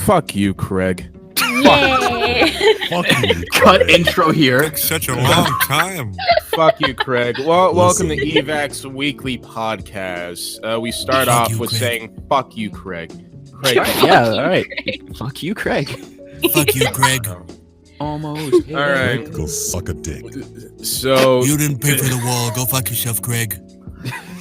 Fuck you, Craig. Yay! Fuck you, Cut Craig. intro here. Took such a long time. Fuck you, Craig. Well, welcome to Listen. EVAC's weekly podcast. We start Fuck off you, with Craig. saying, fuck you, Craig. Craig. Yeah, all right. Fuck you, Craig. Fuck you, Greg. Almost. All right. Go suck a dick. So, You didn't pay for the wall. Go fuck yourself, Greg.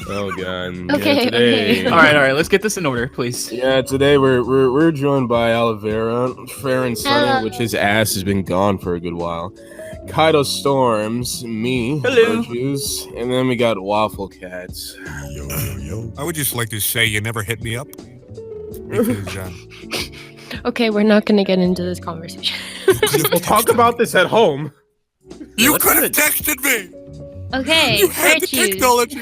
oh god. Okay, today, okay. All right. Let's get this in order, please. Yeah, today we're joined by Olivera, fair and sunny, Hello. which his ass has been gone for a good while. Kaidostorms, me, Hello. Virtues, and then we got WalffleKatz. Yo. I would just like to say you never hit me up. Because, Okay, we're not gonna get into this conversation. We'll talk about this at home. you Let's could have do it. texted me. Okay, You had the virtues. technology.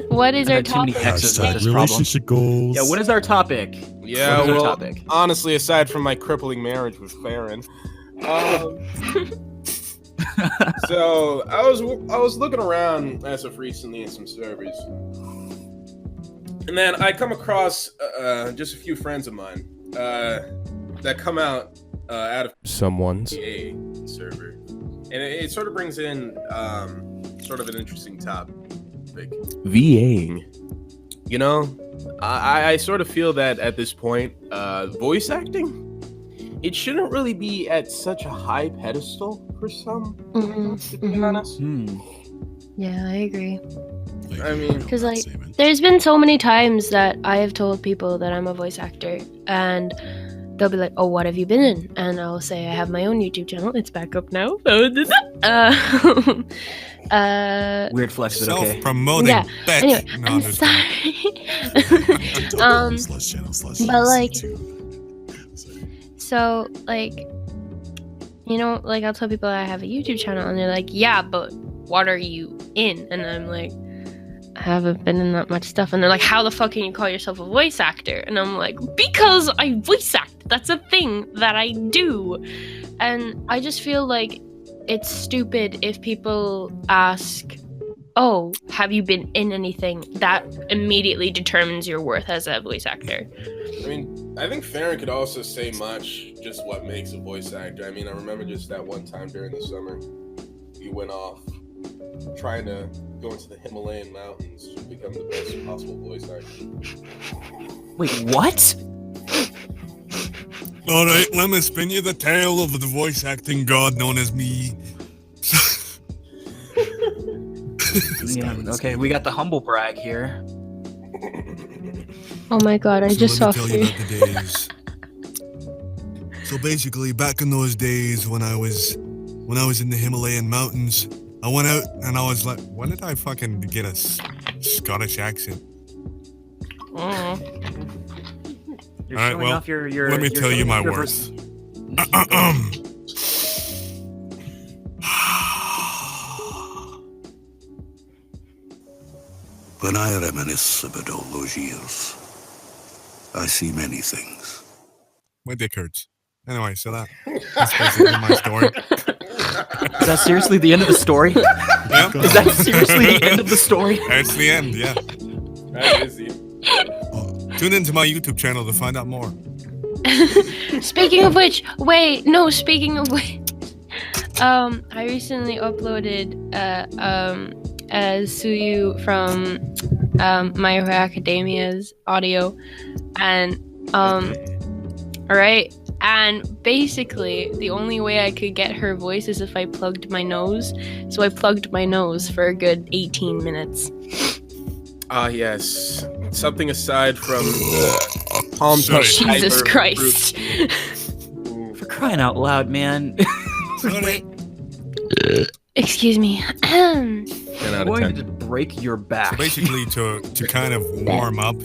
What is I've our had too many topic? texts about Hashtag this problem. relationship goals. Yeah, what is our topic? Yeah, What is our well, topic? honestly, aside from my crippling marriage with Farron, so I was looking around as of recently in some servers, and then I come across just a few friends of mine that come out of someone's a server, and it sort of brings in sort of an interesting topic. VAing. You know, I sort of feel that at this point, voice acting, it shouldn't really be at such a high pedestal for some, to be honest. Yeah, I agree. I mean, 'Cause, like, There's been so many times that I have told people that I'm a voice actor, and they'll be like, "Oh, what have you been in?" And I'll say, "I have my own YouTube channel. It's back up now." Weird flex, but okay. Self-promoting. Yeah, Bitch. anyway, No, I'm just kidding. sorry. but, like, so, like, you know, like, I'll tell people I have a YouTube channel, and they're like, "Yeah, but what are you in?" And I'm like, "I haven't been in that much stuff." And they're like, "How the fuck can you call yourself a voice actor?" And I'm like, "Because I voice act. That's a thing that I do." And I just feel like it's stupid if people ask, "Oh, have you been in anything?" That immediately determines your worth as a voice actor. I mean, I think Farron could also say much just what makes a voice actor. I mean, I remember just that one time during the summer, he went off trying to go into the Himalayan mountains to become the best possible voice actor. Wait, what? All right, let me spin you the tale of the voice acting god known as me. Yeah, okay, we got the humble brag here. Oh my god, I just saw let me tell you food. about the days. So basically, back in those days when I was in the Himalayan mountains, I went out and I was like, when did I fucking get a Scottish accent? You're All right, showing well, off your let me you're tell you showing my off your worth. When I reminisce about all those years, I see many things. My dick hurts. Anyway, so that's basically my story. Is that seriously the end of the story? Yeah, Is that seriously the end of the story? that's the end. Yeah. That is the Tune into my YouTube channel to find out more. Speaking of which, I recently uploaded Suyu from My Hero Academia's audio, and alright, and basically the only way I could get her voice is if I plugged my nose, so I plugged my nose for a good 18 minutes. yes. Something aside from palm Sorry. touch. Jesus hyper Christ. fruit. For crying out loud, man. Sorry. Excuse me. 10 I'm out of going 10. to just break your So back. basically, to kind of warm up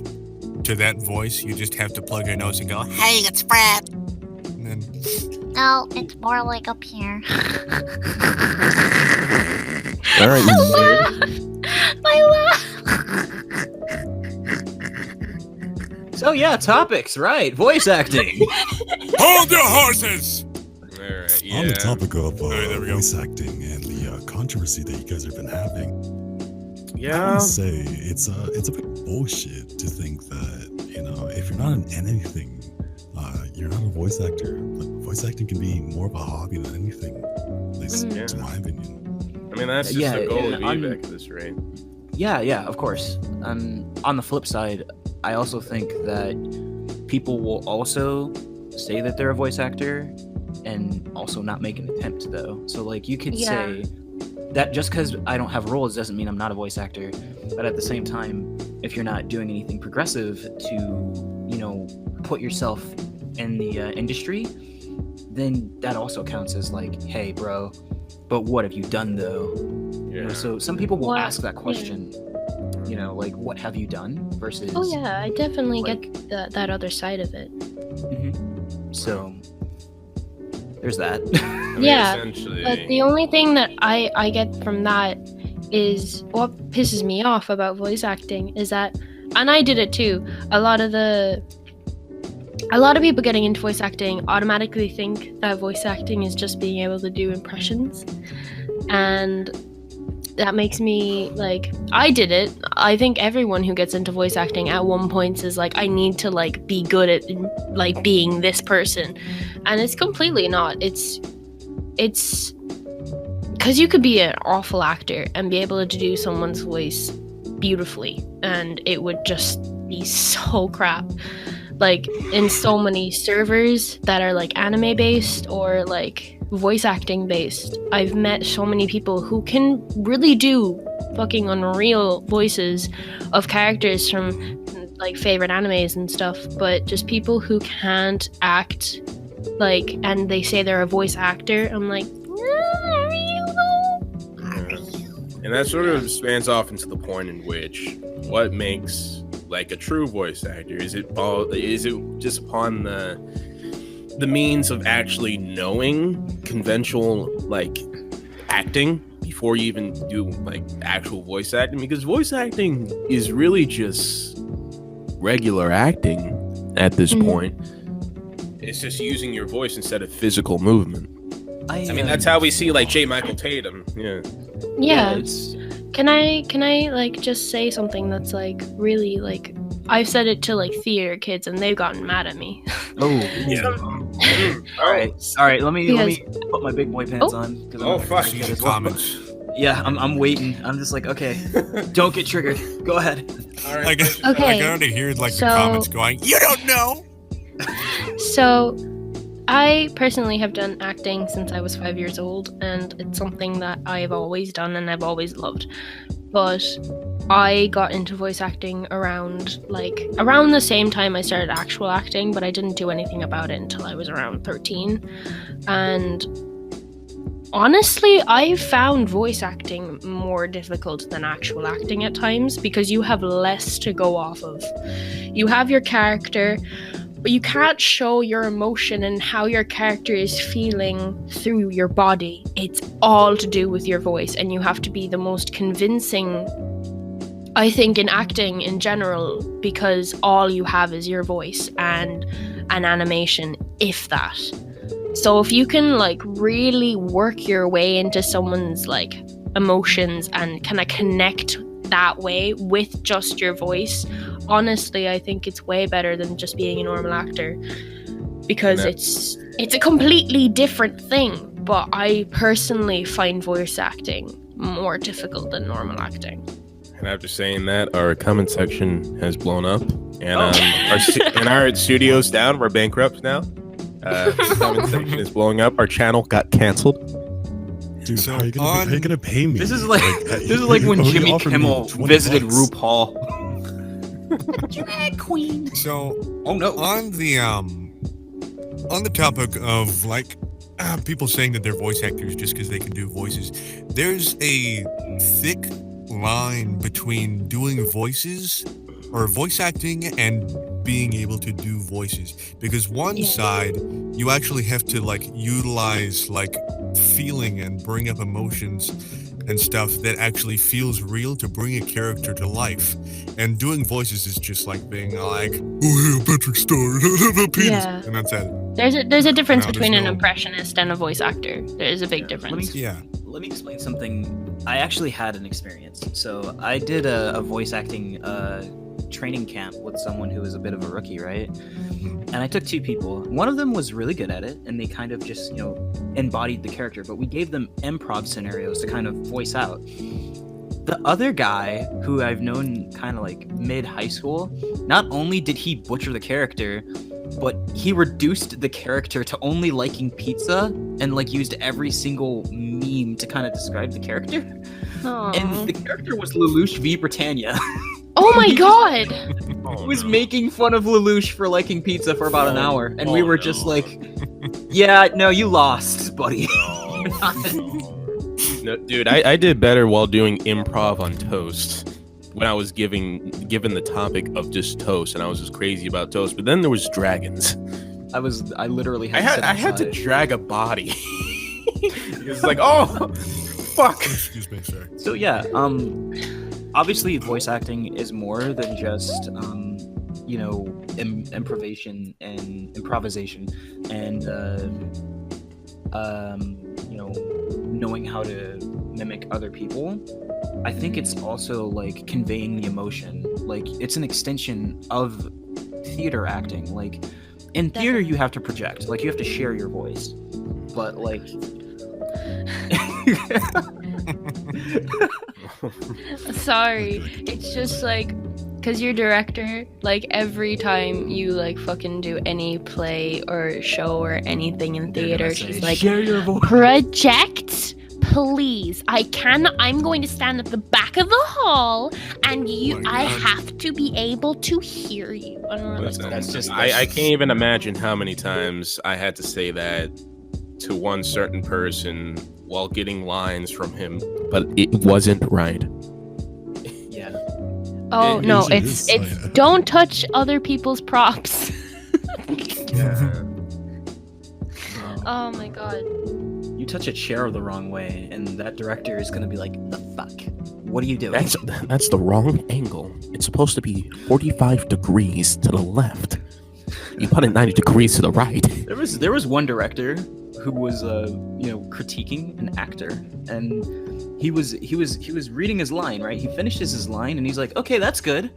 to that voice, you just have to plug your nose and go, Hey, it's Fred. and then No, it's more like up here. All right, you weird. My laugh. So yeah, topics, right? Voice acting. hold your horses. All right, On the yeah. topic of Alright, there we go. voice acting and the controversy that you guys have been having, I Yeah. would say it's a bit bullshit to think that, you know, if you're not in anything, you're not a voice actor. Like, voice acting can be more of a hobby than anything. At least Mm. in my opinion. I mean, that's just the goal of EVAC at this rate. Yeah, of course. On the flip side, I also think that people will also say that they're a voice actor and also not make an attempt, though. So, like, you could say that just because I don't have roles doesn't mean I'm not a voice actor. But at the same time, if you're not doing anything progressive to, you know, put yourself in the industry, then that also counts as like, hey, bro, but what have you done, though? You know, so some people will ask that question, you know, like, what have you done versus... Oh, yeah, I definitely like, get that other side of it. So, there's that. I mean, Yeah, essentially, but the only thing that I get from that is what pisses me off about voice acting is that, and I did it too, a lot of people getting into voice acting automatically think that voice acting is just being able to do impressions, and that makes me like, I did it. I think everyone who gets into voice acting at one point is like, I need to like be good at like being this person, and it's completely not. It's because you could be an awful actor and be able to do someone's voice beautifully, and it would just be so crap. Like, in so many servers that are like anime based or like voice acting based, I've met so many people who can really do fucking unreal voices of characters from like favorite animes and stuff, but just people who can't act, like, and they say they're a voice actor. I'm like, are you though? and that sort of spans off into the point in which what makes like a true voice actor? Is it just upon the means of actually knowing conventional like acting before you even do like actual voice acting? Because voice acting is really just regular acting at this point. It's just using your voice instead of physical movement. I mean, that's how we see like J. Michael Tatum. Yeah. Can I like just say something that's like really like, I've said it to like theater kids and they've gotten mad at me. Oh, yeah. All right. Let me put my big boy pants on. Fuck. Comments. Yeah, I'm waiting. I'm just like, okay, don't get triggered. Go ahead. All right. I can already hear like the comments going, you don't know. So, I personally have done acting since I was 5 years old, and it's something that I've always done and I've always loved. But I got into voice acting around the same time I started actual acting, but I didn't do anything about it until I was around 13. And honestly, I found voice acting more difficult than actual acting at times because you have less to go off of. You have your character, but you can't show your emotion and how your character is feeling through your body. It's all to do with your voice, and you have to be the most convincing, I think, in acting in general, because all you have is your voice and an animation, if that. So if you can like really work your way into someone's like emotions and kind of connect that way with just your voice, honestly, I think it's way better than just being a normal actor, because it's a completely different thing. But I personally find voice acting more difficult than normal acting. And after saying that, our comment section has blown up, and our studio's down. We're bankrupt now. The comment section is blowing up. Our channel got canceled. Dude, how are you gonna pay me? This is like when Jimmy Kimmel visited RuPaul. Drag queen. So, oh no. On the topic of like people saying that they're voice actors just because they can do voices, there's a thick line between doing voices or voice acting and being able to do voices, because one side you actually have to like utilize like feeling and bring up emotions and stuff that actually feels real to bring a character to life, and doing voices is just like being like, oh yeah, Patrick Star, penis, and that's it. There's a difference between an impressionist and a voice actor. There is a big difference. Let me explain something. I actually had an experience. So I did a voice acting training camp with someone who was a bit of a rookie, right? And I took 2 people. One of them was really good at it, and they kind of just, embodied the character, but we gave them improv scenarios to kind of voice out. The other guy, who I've known kind of like mid-high school, not only did he butcher the character, but he reduced the character to only liking pizza and like used every single meme to kind of describe the character. Aww. And the character was Lelouch v. Britannia. Oh my god! He was making fun of Lelouch for liking pizza for about an hour, and we were just like, yeah, no, you lost, buddy. No, dude, I did better while doing improv on toast when I was given the topic of just toast, and I was just crazy about toast. But then there was dragons. I literally had I had to drag a body. It's like, oh, fuck. Excuse me, sir. So yeah, obviously voice acting is more than just improvisation and knowing how to mimic other people. I think it's also like conveying the emotion. Like it's an extension of theater acting. Like in theater you have to project, like you have to share your voice, but like Sorry, it's just like, cause your director, like every time you like fucking do any play or show or anything in theater, she's like, share your voice. project, please. I'm going to stand at the back of the hall, and I have to be able to hear you. I can't even imagine how many times I had to say that to one certain person while getting lines from him, but it wasn't right. Yeah. Oh no, it's don't touch other people's props. Yeah. Oh my god. You touch a chair the wrong way, and that director is gonna be like, "The fuck? What are you doing?" That's the wrong angle. It's supposed to be 45 degrees to the left. You put it 90 degrees to the right. There was one director who was critiquing an actor, and he was reading his line, right? He finished his line, and he's like, "Okay, that's good.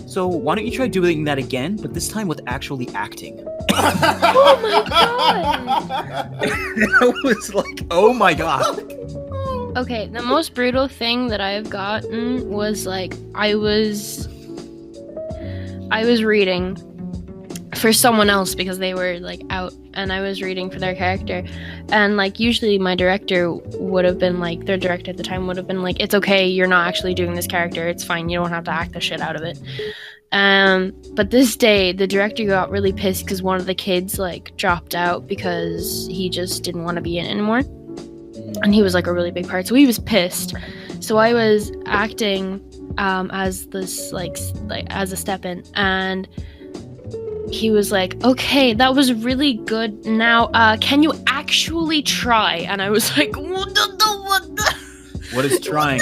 So why don't you try doing that again, but this time with actually acting?" Oh my god. I was like, "Oh my god." Okay, the most brutal thing that I've gotten was like I was reading for someone else because they were like out, and I was reading for their character, and like usually my director would have been like, their director at the time would have been like, "It's okay, you're not actually doing this character, it's fine, you don't have to act the shit out of it." But this day the director got really pissed because one of the kids like dropped out because he just didn't want to be in it anymore, and he was like a really big part, so he was pissed. So I was acting as this like as a step in, and he was like, "Okay, that was really good. Now, can you actually try?" And I was like, "What the? What is trying?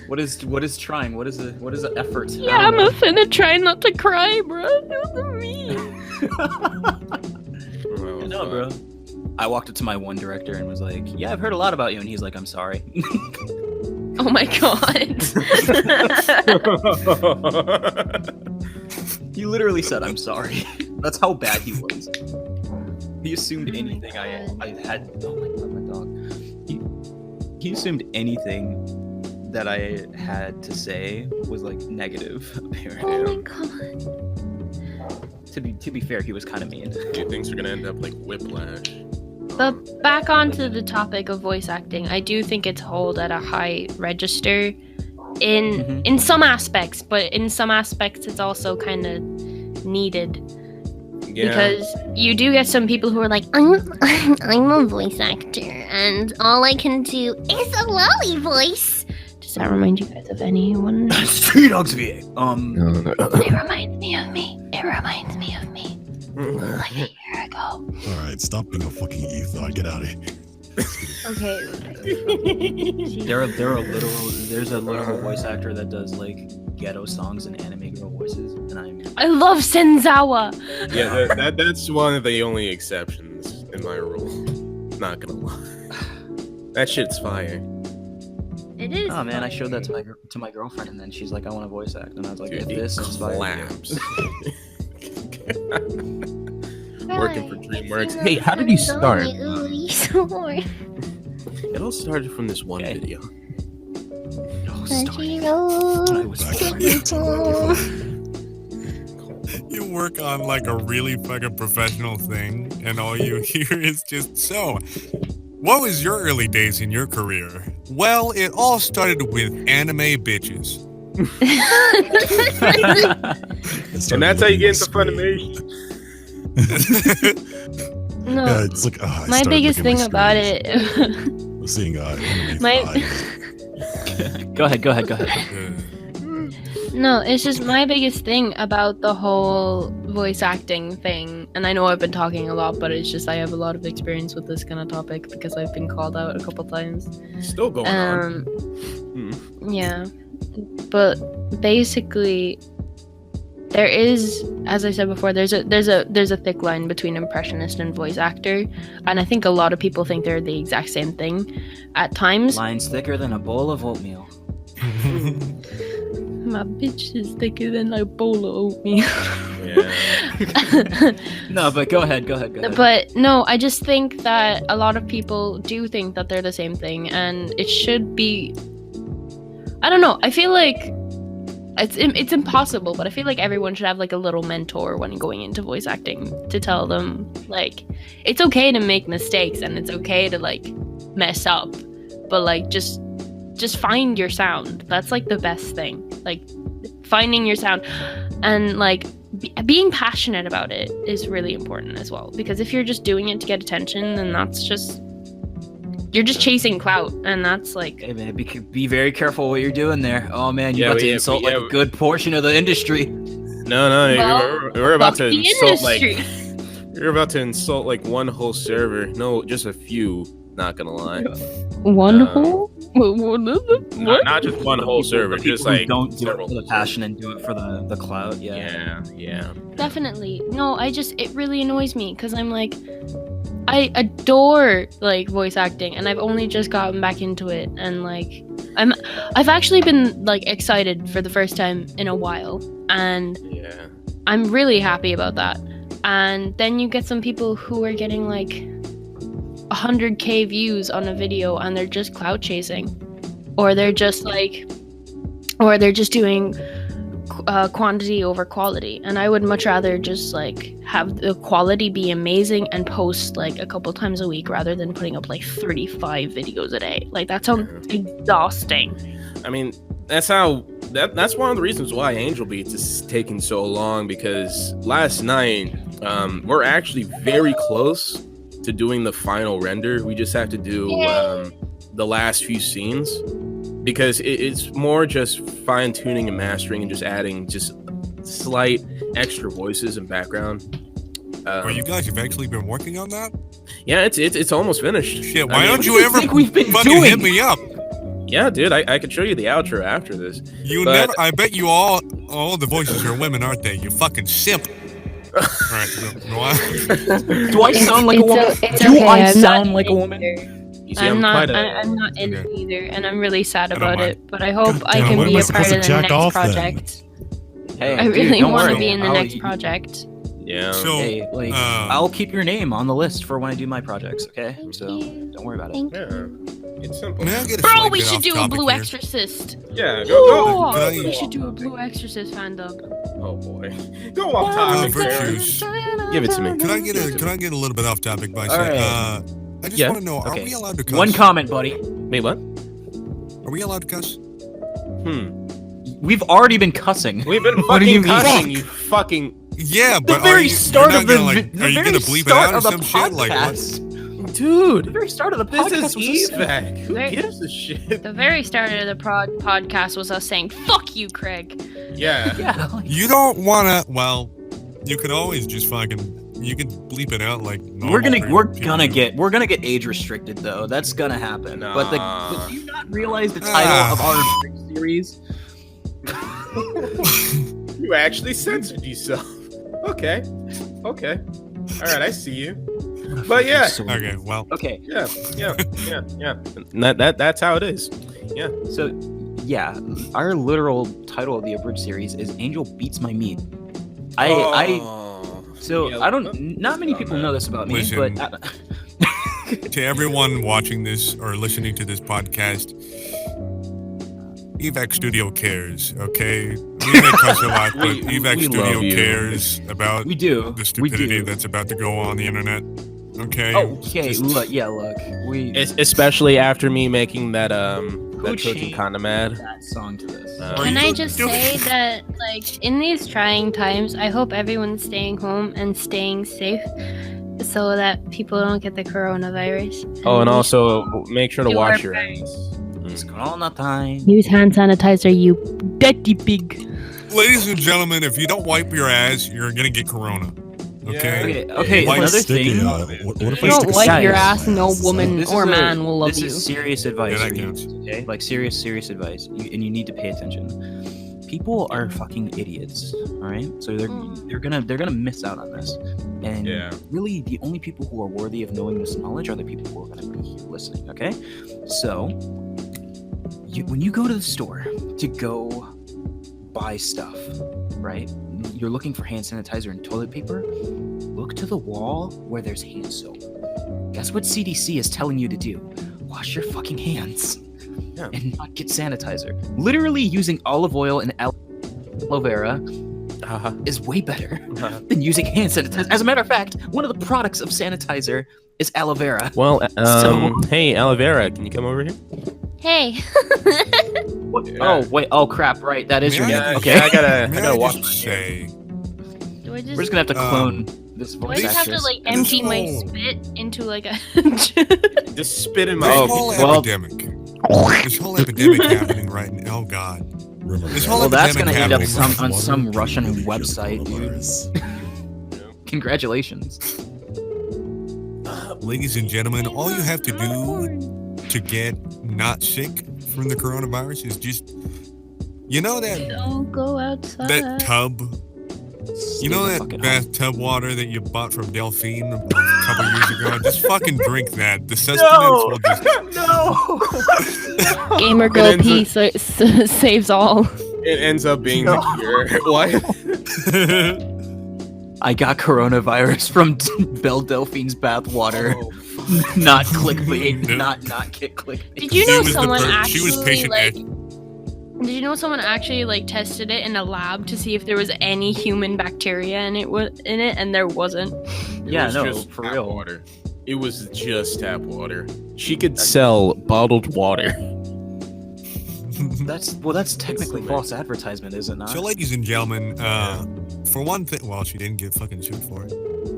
What is trying? What is the effort?" Yeah, I'm finna try not to cry, bro. What do you mean? No, bro. I walked up to my one director and was like, "Yeah, I've heard a lot about you," and he's like, "I'm sorry." Oh my god. He literally said, "I'm sorry." That's how bad he was. He assumed anything I had. Oh my god, my dog. He assumed anything that I had to say was like negative. Apparently. Oh my god. To be fair, he was kind of mean. Dude, things are gonna end up like Whiplash. But back onto the topic of voice acting, I do think it's held at a high register in some aspects, but in some aspects it's also kind of needed. Yeah. Because you do get some people who are like, I'm a voice actor and all I can do is a lolly voice. Does that remind you guys of anyone? Street Dogs VA. It reminds me of me. Like a year ago. All right, stop being a fucking ethot. Get out of here. Okay. There's a literal voice actor that does like ghetto songs and anime girl voices, and I love Senzawa. Yeah, that's one of the only exceptions in my rule. Not gonna lie. That shit's fire. It is. Oh man, I fun. showed that to my girlfriend, and then she's like, "I want to voice act," and I was like, Dude, "If it this inspires claps. Hi, Working for it's DreamWorks. Ina Hey, how did you start? Sorry. It all started from this one Okay. video. you." I was You work on like a really fucking professional thing, and all you hear is just so. What was your early days in your career? Well, it all started with anime bitches. And that's how you get into Funimation. No, Yeah, it's like I my started biggest looking thing at about screens, it. seeing anime My- thighs. Go ahead. No, it's just my biggest thing about the whole voice acting thing. And I know I've been talking a lot, but it's just I have a lot of experience with this kind of topic because I've been called out a couple times. Still going on. Yeah. But basically there is, as I said before, there's a thick line between impressionist and voice actor, and I think a lot of people think they're the exact same thing at times. Line's thicker than a bowl of oatmeal. My bitch is thicker than a bowl of oatmeal. Yeah. No, but go ahead. But no, I just think that a lot of people do think that they're the same thing, and it should be. I don't know. I feel like it's impossible, but I feel like everyone should have like a little mentor when going into voice acting to tell them like it's okay to make mistakes and it's okay to like mess up, but like just find your sound. That's like the best thing. Like finding your sound and like being passionate about it is really important as well, because if you're just doing it to get attention, then you're just chasing clout, and that's like Hey man, be very careful what you're doing there. Oh man, you're Yeah, about to we- insult yeah, like a good portion of the industry. No, Well, we're about to fuck the insult like industry. you're about to insult like one whole server. No, just a few. Not gonna lie. One Um, hole. Not just one whole server. The people Just who like don't do it several. for the passion and do it for the clout. Yeah. Definitely. No, it really annoys me because I'm like, I adore like voice acting, and I've only just gotten back into it, and like I've actually been like excited for the first time in a while, and Yeah. I'm really happy about that. And then you get some people who are getting like 100K views on a video, and they're just clout chasing, or they're just doing quantity over quality, and I would much rather just like have the quality be amazing and post like a couple times a week rather than putting up like 35 videos a day. Like that sounds exhausting. I mean, that's one of the reasons why Angel Beats is taking so long, because last night we're actually very close to doing the final render. We just have to do the last few scenes, because it's more just fine-tuning and mastering and just adding just slight extra voices and background. Or you guys have actually been working on that? Yeah, it's almost finished. Shit, I why mean, don't you ever think we've been fucking doing? hit me up? Yeah, dude, I could show you the outro after this. You But- never. I bet you all the voices are women, aren't they? You fucking simp. Alright, go on. Do I sound like a woman? Do I sound like a woman? You see, I'm not quite in it Okay. either, and I'm really sad I don't about mind. it, but I hope God I damn, can when be am I a part supposed of to the jack next off then? project. Hey, I dude, really don't want to worry. be in the I'll- next project. Yeah. So- Hey, like I'll keep your name on the list for when I do my projects. Okay, so don't worry about it. Thank Yeah. you. It's simple. May I get a Bro, slight we bit should off do a topic Blue here? Exorcist. Yeah, go. Oh, Could I- we should do a Blue Exorcist fan dub. Oh boy. Go off topic. virtues. Give it to me. Can I get a little bit off topic by All saying? right. I just Yeah. want to know: Are Okay. we allowed to cuss? One comment, buddy. Wait, what? Are we allowed to cuss? We've already been cussing. We've been What do you fucking mean? cussing, you fucking Yeah, The but very start you're of not the gonna, like, the are you very gonna bleep it start out or of the some shit? Like what? podcast. The dude. very start of the This podcast is was a sin. EVAC. Who Right. gives a shit? The very start of the podcast was us saying, "Fuck you, Craig." Yeah. Yeah. like- You don't wanna. Well, you could always just fucking. You can bleep it out like. We're gonna normal people do. get age restricted though. That's gonna happen. But Nah. do you not realize the title of our series? You actually censored yourself. Okay. All right, I see you. But yeah. Okay, well, Okay. Yeah. And that's how it is. Yeah. So, yeah, our literal title of the abridged series is "Angel Beats My Meat." So Yeah, I don't. Not many people know this about me, Listen. but To everyone watching this or listening to this podcast, EVAC Studio cares, okay? We may cuss a lot, but EVAC we Studio love you. cares about we do. the stupidity that's about to go on the internet. Okay? Okay, Just- look, we Especially after me making that Trojan changed Condom ad. that song to this. Can I just say that, like, in these trying times, I hope everyone's staying home and staying safe so that people don't get the coronavirus. Oh, and we also make sure to do wash our your best. hands. It's Corona time. Use hand sanitizer, you dirty pig. Ladies and gentlemen, if you don't wipe your ass, you're gonna get corona. Okay? Okay. Why Another stick thing. it, what if I You don't stick a wipe your Guys, ass, no woman This or is man will love this you. is serious advice Yeah, that for you, counts. okay? Like serious advice, and you need to pay attention. People are fucking idiots, all right? So they're gonna miss out on this, and Yeah. really the only people who are worthy of knowing this knowledge are the people who are gonna be here listening. Okay, so when you go to the store to go buy stuff, right? You're looking for hand sanitizer and toilet paper. Look to the wall where there's hand soap. Guess what CDC is telling you to do? Wash your fucking hands. Yeah. And not get sanitizer. Literally using olive oil and aloe vera is way better than using hand sanitizer. As a matter of fact, one of the products of sanitizer is aloe vera. Well, So- hey, aloe vera, can you come over here? Hey. Oh wait! Oh crap! Right, that is your May name. I- Okay, Yeah, I gotta May I wash just my say, hands. Do I we're just gonna have to clone this do I voice just have to actress. like empty my whole- spit into like a? Just spit in my. this Oh, whole well- epidemic, this whole epidemic happening right now. Oh God. Remember, This guys, whole Well, that's epidemic gonna end up happening. on some water Russian can really cure the website, dude. coronavirus. Congratulations. Ladies and gentlemen, all you have to do to get not sick from the coronavirus is just, you know Don't go outside. that tub, you know Stay the that fuck at home. bathtub water that you bought from Delphine a couple years ago? Just fucking drink that. The sustenance will just. No. Gamer It girl ends P saves all. It ends up being the cure. What? I got coronavirus from Belle Delphine's bathwater. Oh, Not clickbait. Nope. Not get clickbait. Did you She know was the someone she was actually patient like? A. Did you know someone actually like tested it in a lab to see if there was any human bacteria in it, and there wasn't. It Yeah, was no, just for tap real. Water. It was just tap water. She could sell bottled water. That's technically false advertisement, is it not? So, ladies and gentlemen, for one thing, well, she didn't get fucking sued for it.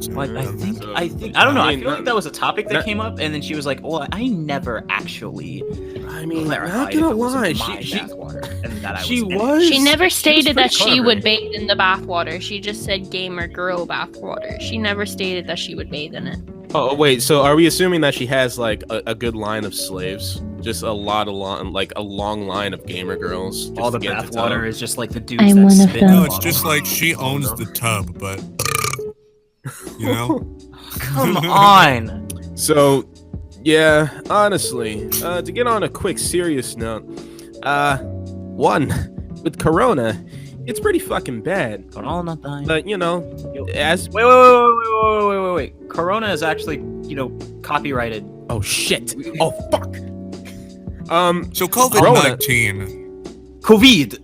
So, Like, I think So- I don't know. I mean, feel like that was a topic that not- came up, and then she was like, "Well, I never actually I mean, clarified not if gonna it was lie, my she bathwater and that I she was in it." was. She never stated that pretty she would clever. bathe in the bathwater. She just said gamer girl bathwater. She never stated that she would bathe in it. Oh wait, so are we assuming that she has like a good line of slaves? Just a long line of gamer girls. just All the to get into bathwater tub? is just like the dudes I'm that one of spit. them. in No, the it's bottle. just like she owns the tub, but you know, Come on. So, yeah, honestly, to get on a quick serious note, one, with Corona, it's pretty fucking bad. Corona time. But you know, as Wait. Corona is actually, copyrighted. oh shit, oh fuck. so COVID-19 COVID.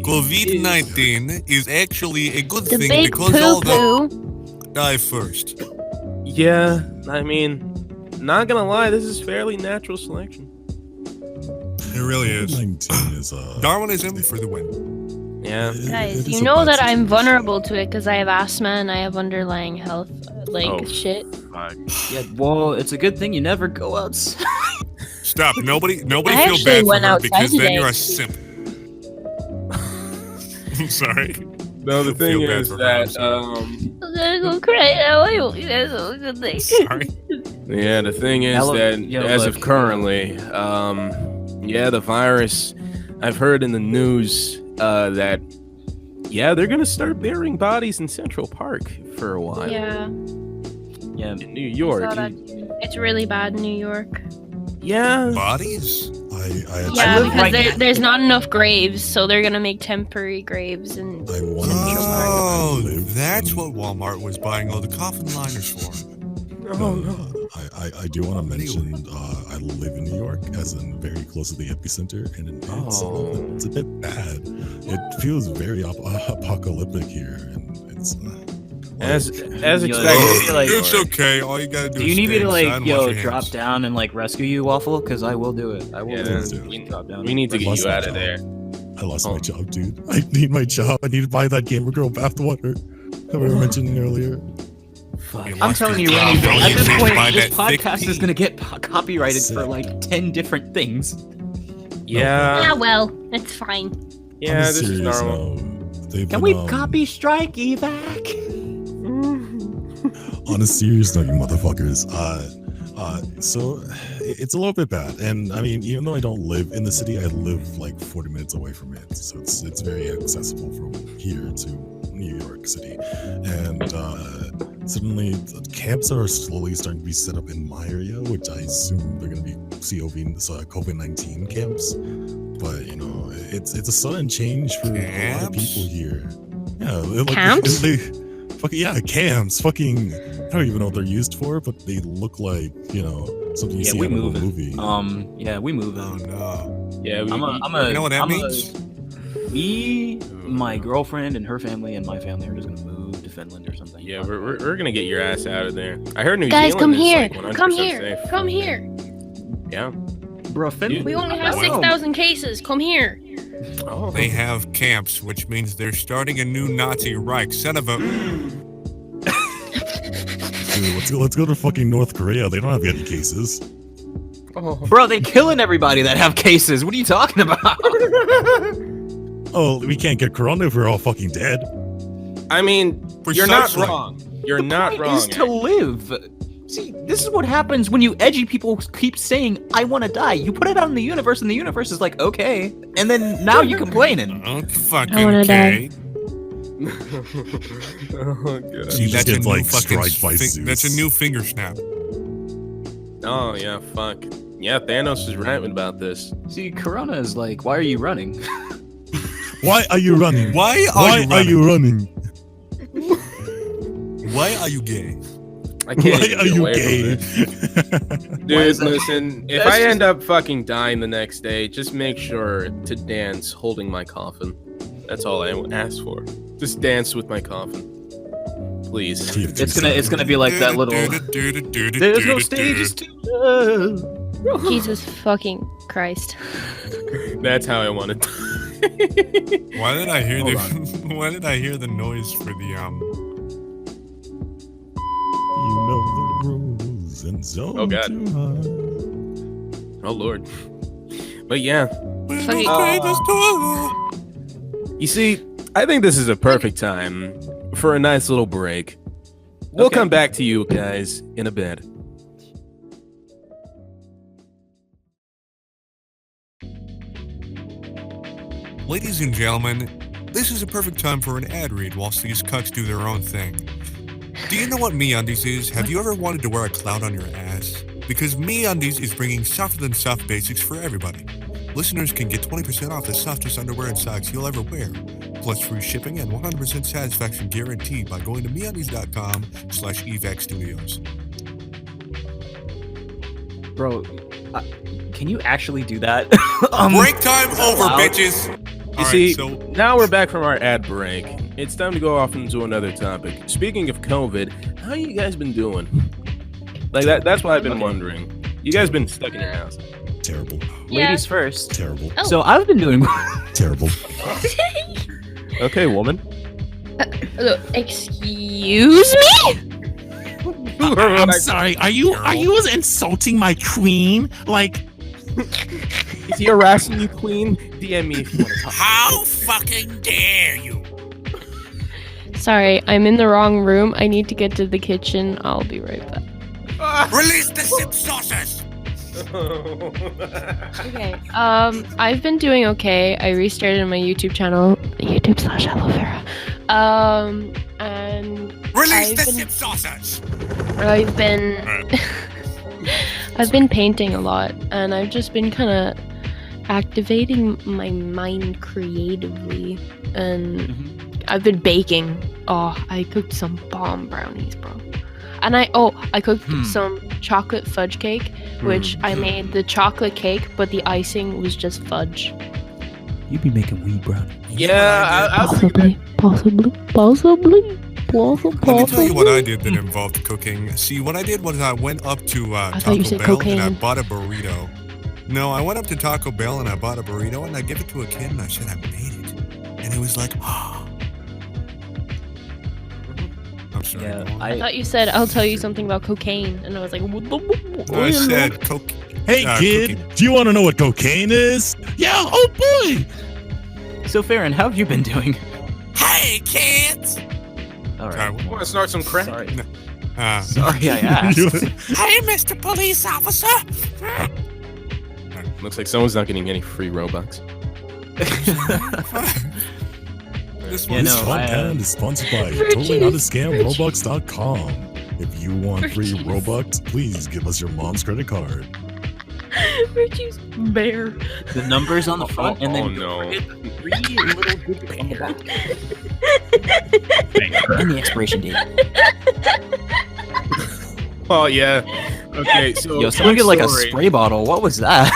COVID-19 is actually a good The thing big because poo all the poo. die first. Yeah, I mean, not gonna lie, this is fairly natural selection. It really is. 19 is Darwinism for the win. Yeah. Guys, you know that I'm vulnerable to it because I have asthma and I have underlying health Oh. shit. Yeah, well, it's a good thing you never go outside. Stop. Nobody I feel actually bad for went her outside because then today. you're a simp. I'm sorry. No, the thing Feel bad is for her, I'm that sorry. I'm gonna go cry now. I hope you guys have a good night. Sorry. yeah, the thing is that as of currently, yeah, the virus. I've heard in the news that yeah, they're gonna start burying bodies in Central Park for a while. Yeah, Yeah, In New I York. saw that too. It's really bad in New York. Yeah. Bodies? Yeah, live because right- there's not enough graves, so they're gonna make temporary graves and. I want to Oh, live that's in- what Walmart was buying all the coffin liners for. I do want to mention I live in New York, as in very close to the epicenter, and it's a bit bad. It feels very apocalyptic here, and it's As Yo, expected. like- It's okay. All you gotta do Do is you need me stay to inside like and wash your drop hands. down and like rescue you, Waffle? Because I will do it. I will Yeah, do we- it. Drop down. We need to I get lost you my out of job. there. I lost my job, dude. I need my job. I need to buy that Gamer Girl bathwater that we were mentioning earlier. Fuck. You I'm lost telling you, your Randy, job, all at you this did point, buy this that thick podcast is tea. gonna get copyrighted for Sick. like 10 different things. Yeah, well, it's fine. Yeah, On a this is serious normal. note, they've Can been, we copy strike evac? On a serious note, you motherfuckers. So it's a little bit bad, and I mean, even though I don't live in the city, I live like 40 minutes away from it, so it's very accessible from here to New York City, and suddenly the camps are slowly starting to be set up in my area, which I assume they're going to be COVID-19 camps. But you know, it's a sudden change for a lot of Camps? people here. Yeah, Camps? Fucking yeah, camps. Fucking, I don't even know what they're used for, but they look like, you know, something you Yeah, see we out of a moving. movie. Yeah, we move. Oh no. Yeah, we, I'm a. You know what that I'm means? Me, my girlfriend, and her family, and my family are just gonna move to Finland or something. yeah, we're gonna get your ass out of there. I heard New Guys, Zealand come is here. like 100% Come here. safe. Come here. Yeah. Bro, Finland. We only have Wow. 6,000 cases. Come here. Oh. They have camps, which means they're starting a new Nazi Reich. Son of a. Dude, let's go to fucking North Korea. They don't have any cases. Oh. Bro, they killing everybody that have cases. What are you talking about? Oh, we can't get corona if we're all fucking dead. I mean, you're not Precisely. wrong. You're The not point wrong. is to live. See, this is what happens when you edgy people keep saying, "I want to die." You put it out in the universe, and the universe is like, "Okay," and then now you're complaining. Oh, fucking I wanna okay. Oh, God. See, You just that's a get, new like, fucking. strike by Zeus. That's a new finger snap. Oh, yeah, fuck. Yeah, Thanos is right about this. See, Corona is like, "Why are you running?" Why are you running? Why Why are you running? Why are you gay? I can't Why even are get you away gay? from this. Why Dude, is that- listen, if That's I just- end up fucking dying the next day, just make sure to dance holding my coffin. That's all I ask for. Just dance with my coffin. Please. It's gonna be like that little. There's no stages to love. Jesus fucking Christ. That's how I want it. Why did I hear Hold the? Why did I hear the noise for the You know the rules and so Oh, God. do I. Oh, Lord. But yeah, Fucking- you see, I think this is a perfect time for a nice little break. We'll Okay. come back to you guys in a bit. Ladies and gentlemen, this is a perfect time for an ad read whilst these cucks do their own thing. Do you know what MeUndies is? Have you ever wanted to wear a cloud on your ass? Because MeUndies is bringing softer than soft basics for everybody. Listeners can get 20% off the softest underwear and socks you'll ever wear, plus free shipping and 100% satisfaction guaranteed by going to MeUndies.com/EVAC Studios. Bro, can you actually do that? Break time over, loud? bitches! You see, now we're back from our ad break. It's time to go off into another topic. Speaking of COVID, how you guys been doing? Like that's what I've been wondering. You guys been stuck in your house? Terrible. Yeah. Ladies first. Terrible. Oh. So I've been doing. Terrible. Okay, woman. Excuse me? I'm sorry. Are you insulting my queen? Like, Is he harassing you, Queen? DM me if you want to talk. How fucking dare you! Sorry, I'm in the wrong room. I need to get to the kitchen. I'll be right back. Release the sip saucers! Okay. I've been doing okay. I restarted my YouTube channel, YouTube/aloe vera. And Release I've the been- sip saucers! I've been painting a lot, and I've just been kind of activating my mind creatively, and Mhm. I've been baking. Oh, I cooked some bomb brownies, bro. And I cooked some chocolate fudge cake, which I made the chocolate cake, but the icing was just fudge. You be making weed brownie. Yeah, I was thinking Possibly. Let me tell you what I did that involved cooking. See, what I did was I went up to thought you Taco said Bell cocaine. and I bought a burrito. No, I went up to Taco Bell and I bought a burrito and I gave it to a kid and I said I made it. And it was like, I'm sorry. Yeah, go on. I thought you said, I'll tell you something about cocaine. And I was like, I said coke. Hey, kid, cooking. do you want to know what cocaine is? Yeah, oh boy! So Farron, how have you been doing? Hey, kids! All Sorry, right. want to start some crack. Sorry. Sorry, I asked. Hey, Mr. Police Officer! Looks like someone's not getting any free Robux. This Yeah, one's This no, podcast is sponsored by TotallyNotAScamRobux.com. If you want free Robux, please give us your mom's credit card. Richie's bear. The numbers on the front, and then no. hit 3 little digits on the back. And the expiration date. Oh yeah. Okay, so Yo, someone get like a story. spray bottle. What was that?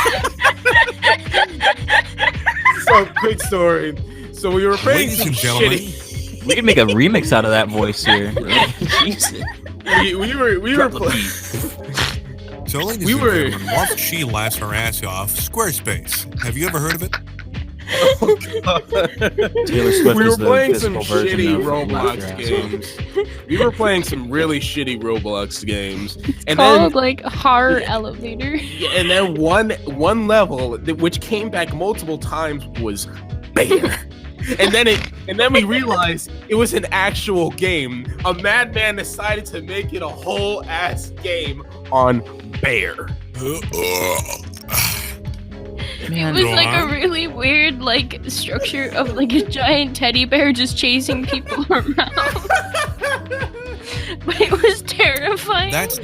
So quick story. So we were playing Ladies some and gentlemen, shitty. We can make a remix out of that voice here. Jesus. We were playing. so ladies We and were- gentlemen, whilst she laughs her ass off, Squarespace. Have you ever heard of it? Taylor Swift We were is the playing some physical version shitty of Roblox Laughter Ass. games. We were playing some really shitty Roblox games, and Called then like horror elevator. and then one level which came back multiple times was bear. And then we realized it was an actual game. A madman decided to make it a whole ass game on bear. Man, It was Go like a on. really weird like structure of like a giant teddy bear just chasing people around. But it was terrifying. That's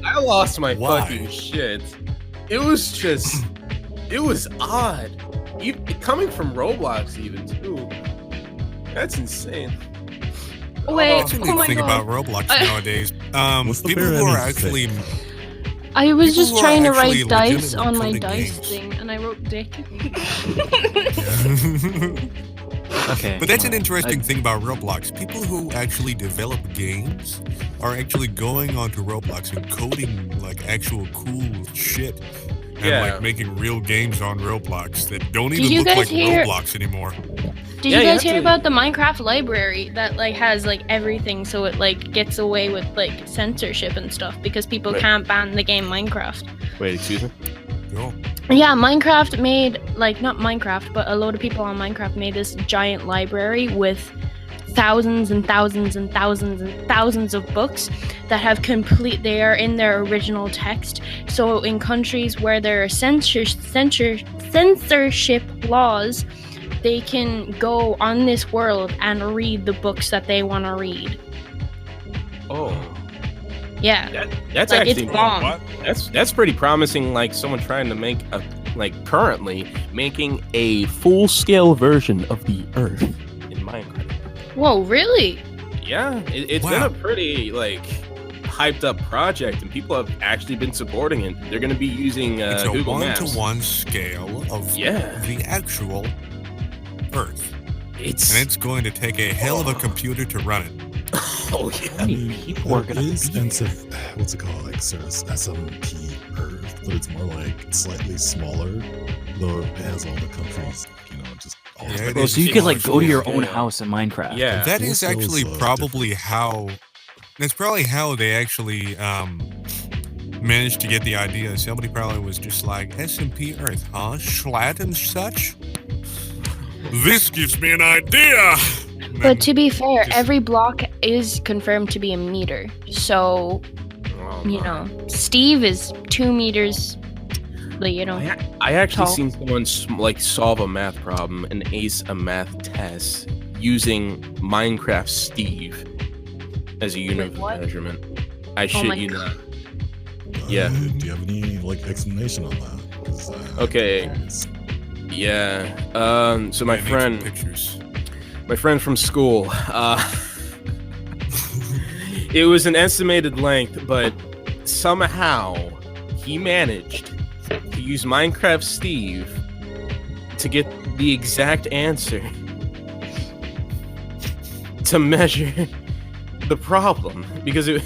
I lost my Why? fucking shit. It was odd. Coming from Roblox even too. That's insane. Wait, That's the oh my thing god. about Roblox I- nowadays. What's the People bear who are ending to say? actually I was People just who are trying to actually write dice legitimately on my coding dice games. thing, and I wrote dick. okay. But that's an well, interesting thing about Roblox. People who actually develop games are actually going onto Roblox and coding like actual cool shit. And Yeah. like making real games on Roblox that don't Did even you look guys like hear- Roblox anymore. Did Yeah, you you guys have hear to- about the Minecraft library that like has like everything, so it like gets away with like censorship and stuff because people Wait. can't ban the game Minecraft. Wait, excuse me? Cool. Yeah, Minecraft made like not Minecraft, but a load of people on Minecraft made this giant library with thousands and thousands and thousands and thousands of books that have they are in their original text. So in countries where there are censorship laws, they can go on this world and read the books that they want to read. Oh, Yeah, that's like actually it's bomb. that's pretty promising. Like someone trying to make currently making a full scale version of the Earth in Minecraft. Whoa, really? Yeah, it's been Wow. a pretty hyped up project, and people have actually been supporting it. They're going to be using It's a Google Maps. 1-to-1 scale of Yeah, the actual Earth. it's And it's going to take a hell of a computer to run it. oh I yeah. mean, people are there gonna is be what's it called? Like sort of SMP Earth, but it's more like slightly smaller, though it has all the countries, just all Yeah, the it Oh, is so you could like go to your Yeah. own house in Minecraft. Yeah. That Full is scale actually is, probably how. That's probably how they actually managed to get the idea. Somebody probably was just like SMP Earth, huh? Schlatt and such. This gives me an idea. And But to be fair, just- every block is confirmed to be a meter. So, Oh, you my. know, Steve is 2 meters, like, you know. I actually Tall. seen someone solve a math problem and ace a math test using Minecraft Steve as a unit of what? measurement. I Oh shit my you God. not. Yeah. Do you have any explanation on that? 'Cause 'cause, Okay. Yeah. So my Yeah, nature friend pictures. from school, it was an estimated length, but somehow he managed to use Minecraft Steve to get the exact answer to measure the problem because it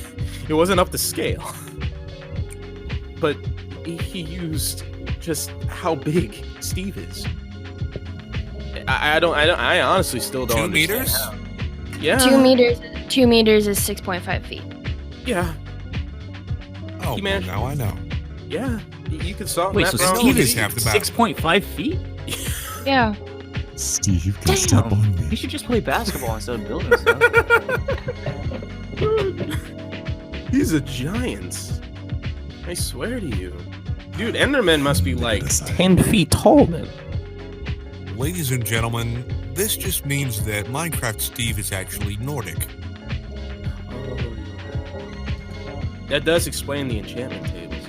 wasn't up to scale. But he used just how big Steve is. I honestly still don't 2 understand meters? how. Yeah. 2 meters is 6.5 feet. Yeah. Oh, He well, managed- now I know. Yeah. You can solve Wait, that so problem. Steve is is half the battle. 6.5 feet? Yeah. Steve can step Damn. on You me. should just play basketball instead of building stuff. He's a giant. I swear to you. Dude, Enderman must be like 10 feet tall, man. Ladies and gentlemen, this just means that Minecraft Steve is actually Nordic. That does explain the enchantment tables.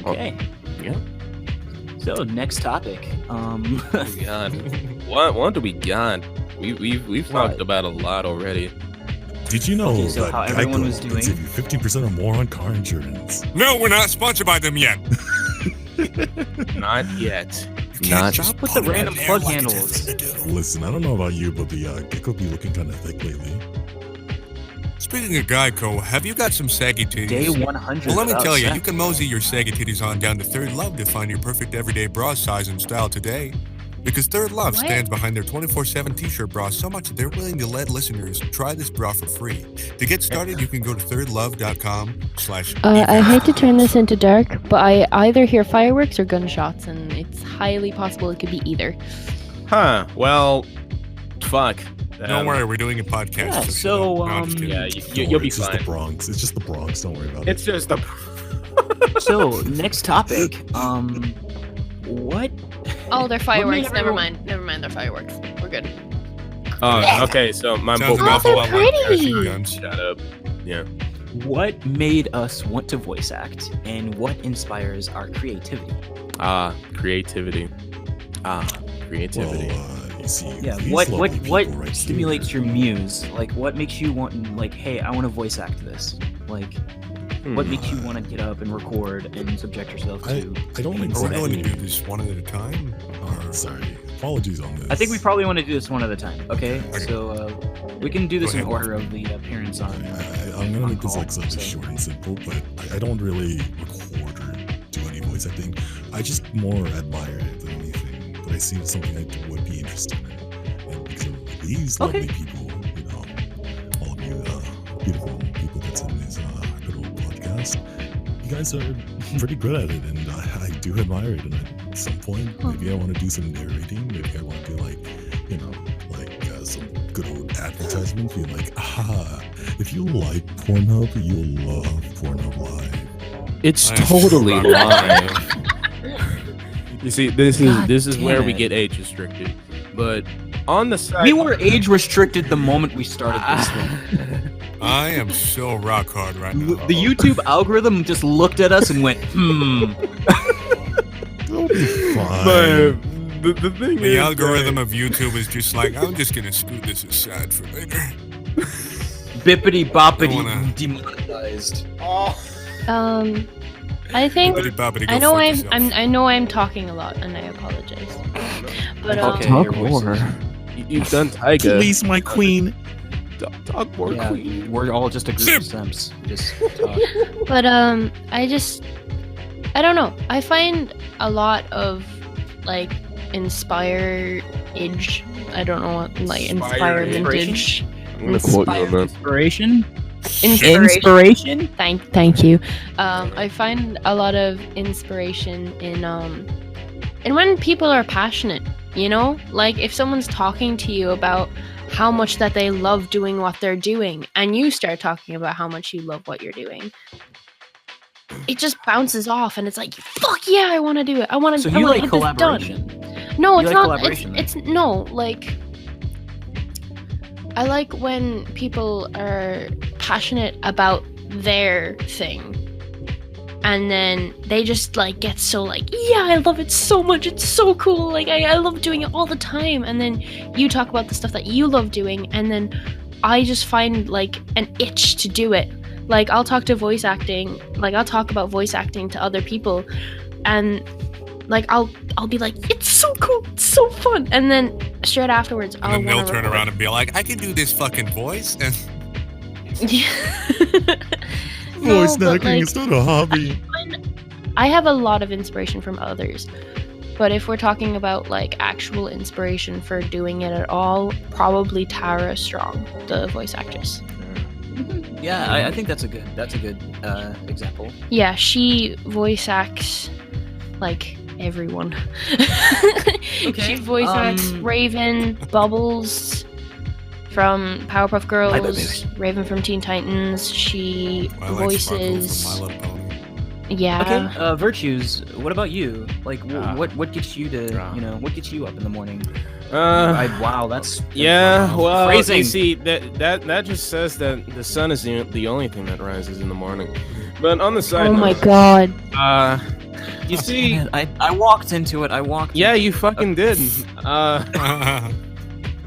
Okay. Yeah. So next topic. Oh God. What do we got? We've talked What? about a lot already. Did you know Okay, so that how everyone Geico was can doing- save you 50% or more on car insurance? No, we're not sponsored by them yet. Not yet. You can't Not- just Stop with put the it in random there plug like it's a handles. thing to do. Listen, I don't know about you, but the Geico be looking kind of thick lately. Speaking of Geico, have you got some saggy titties? Day 100. Well, let me without tell you, sex. you can mosey your saggy titties on down to Third Love to find your perfect everyday bra size and style today. Because Third Love What? stands behind their 24/7 t-shirt bra so much that they're willing to let listeners try this bra for free. To get started, you can go to thirdlove.com/EVAC. I hate to turn this into dark, but I either hear fireworks or gunshots, and it's highly possible it could be either. Huh. Well, fuck. Don't worry, we're doing a podcast. Yeah, so, no, I'm just kidding. Yeah, Don't you'll worry, be it's just fine. the Bronx. It's just the Bronx. Don't worry about It's it. just a. So next topic. What? Oh, they're fireworks. made Never everyone- mind. Never mind. They're fireworks. We're good. Oh, okay. So my Sounds an Oh, awful they're lot like pretty. machine guns. Shut up. Yeah. What made us want to voice act, and what inspires our creativity? Creativity. Creativity. Well, you see, Yeah. these What lovely people right stimulates here. your muse? Like, what makes you want? Like, hey, I want to voice act this. Like, what makes you want to get up and record and subject yourself I to? don't Are we exactly. going to do this one at a time? Or... Sorry, apologies on this. I think we probably want to do this one at a time. Okay. Okay. So we can do this Go in ahead. order of the appearance on. I'm gonna on make this call, like something so. short and simple, but I don't really record or do any voice acting. I just more admire it than anything. But I see it's something I would be interested in. And because of these Okay. lovely people, you know, all of you beautiful people that's in this good old podcast, you guys are pretty good at it, and I do admire it. And at some point, maybe I want to do some narrating. Maybe I want to do like, you know, like some good old advertisements. Be like, if you like Pornhub, you'll love Pornhub Live. It's I am totally so proud. live. You see, this God is where damn we it. get age restricted. But on the side, We were age restricted the moment we started this thing. I am so rock hard right now. The YouTube algorithm just looked at us and went, It'll be fine. But the thing The is, algorithm of YouTube is just like, I'm just gonna scoot this aside for later. bippity boppity I wanna- demonetized. I think Bippity-boppity, go I know fuck I'm yourself. I know I'm talking a lot, and I apologize. But Okay. talk your more. voices. You've done Tyga. Please, my queen. Talk more, Yeah, queen. we're all just a group of simps. Just talk. But I don't know. I find a lot of like inspire-age. I don't know what like inspire vintage. I'm gonna quote you on that. Inspiration. Inspiration. Thank you. I find a lot of inspiration in when people are passionate. You know, like if someone's talking to you about how much that they love doing what they're doing, and you start talking about how much you love what you're doing, it just bounces off, and it's like, fuck yeah, I want to do it. I want to. So I you want to like get this done. collaboration? No, You it's like not. collaboration, It's no like. I like when people are passionate about their thing. and then they just like get so like, yeah, I love it so much, it's so cool, like I love doing it all the time. And then you talk about the stuff that you love doing, and then I just find like an itch to do it. Like I'll talk about voice acting to other people, and like I'll be like, it's so cool, it's so fun, and then straight afterwards And then they'll turn around and be like, I can do this fucking voice. And Voice but, acting like, is not a hobby. I have a lot of inspiration from others, but if we're talking about like actual inspiration for doing it at all, probably Tara Strong, the voice actress. Yeah, I think that's a good example. Yeah, she voice acts like everyone. She voice acts Raven, Bubbles from Powerpuff Girls, Raven from Teen Titans. She voices. From My Little Pony. Yeah. Okay, virtues. What about you? Like, what gets you to, what gets you up in the morning? Wow, that's Yeah, well, phrasing. you see, that just says that the sun is the only thing that rises in the morning. But on the side Oh my note, god. you see, Man, I walked into it. yeah, you fucking did.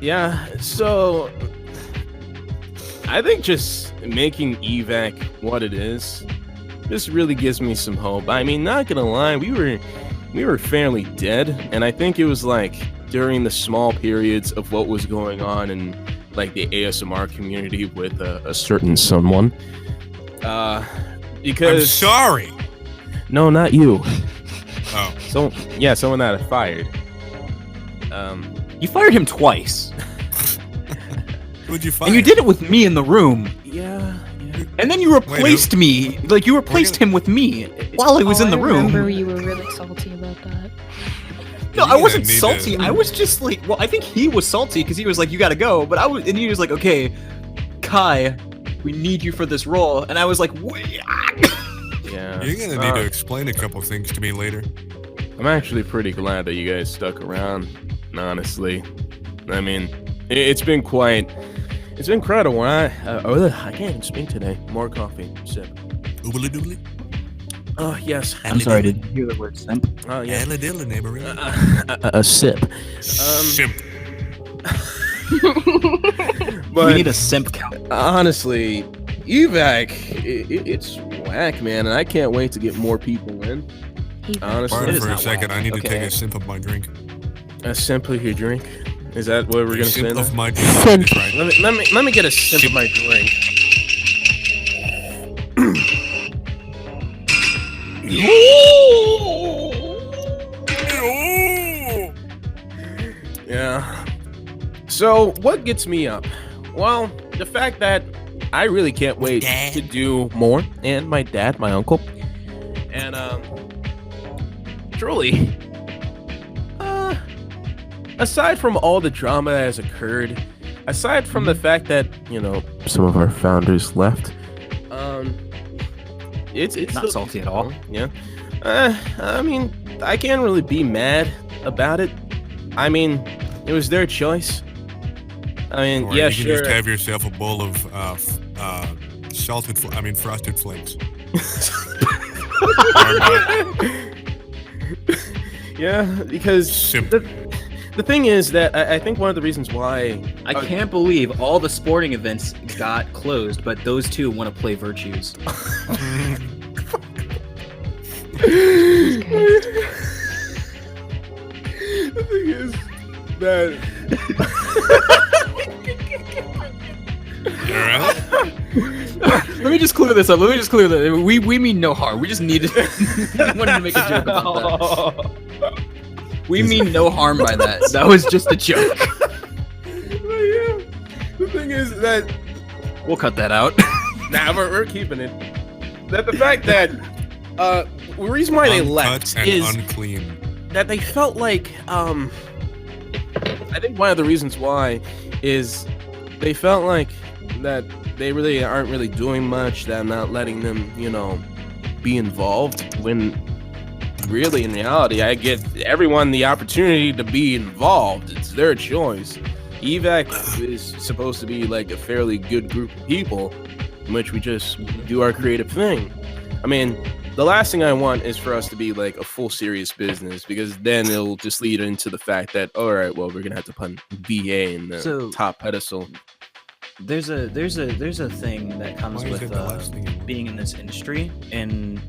Yeah, so I think just making EVAC what it is, this really gives me some hope. I mean, not gonna lie, we were fairly dead, and I think it was like during the small periods of what was going on in like the ASMR community with a certain someone. Because I'm sorry. No, not you. Oh. Someone that I fired. You fired him twice, Who'd you find? and you did it with me in the room. Yeah. And then you replaced me. Like you replaced him with me while I was in the I room. remember you were really salty about that. No, I You're wasn't gonna need salty. to- I was just like, well, I think he was salty because he was like, you gotta go. But and he was like, okay, Kai, we need you for this role. And I was like, wait. Yeah. You're gonna need to explain a couple things to me later. I'm actually pretty glad that you guys stuck around, honestly. I mean, it's been quite a while. I can't even speak today. More coffee. Sip. Oobly doobly. Oh, yes. I'm sorry, did you hear the word simp? Oh, yeah. Hella dilla, neighbor. A sip. Simp. But We need a simp count. honestly, EVAC, it's whack, man, and I can't wait to get more people in. Honestly, Pardon is for a not second. whack. I need to Okay. take a sip of my drink. a sip of your drink. Is that what we're gonna say? Sip now? of my drink. That's right. Let me get a sip of my drink. Yeah. So, what gets me up? Well, the fact that I really can't wait to do more, and my dad, my uncle, and truly, aside from all the drama that has occurred, aside from the fact that some of our founders left, it's Not still- salty at all. Yeah. I mean, I can't really be mad about it. I mean, it was their choice. I mean, Or yeah, you can sure. just have yourself a bowl of frosted flakes. Yeah, because Simp. the thing is that I think one of the reasons why I can't believe all the sporting events got closed, but those two want to play virtues. the thing is that Let me just clear this up. We mean no harm. We just needed wanted to make a joke about that. We mean no harm by that. That was just a joke. the thing is that We'll cut that out. we're keeping it. That the fact that the reason why they left Uncut and is unclean. that they felt like I think one of the reasons why is they felt like that they really aren't really doing much, that I'm not letting them, be involved, when really in reality I get everyone the opportunity to be involved. It's their choice. EVAC is supposed to be like a fairly good group of people in which we just do our creative thing. I mean, the last thing I want is for us to be like a full serious business, because then it'll just lead into the fact that, all right, well, we're gonna have to put VA in the top pedestal. There's a thing that comes Why is with it the last thing you want? being in this industry, and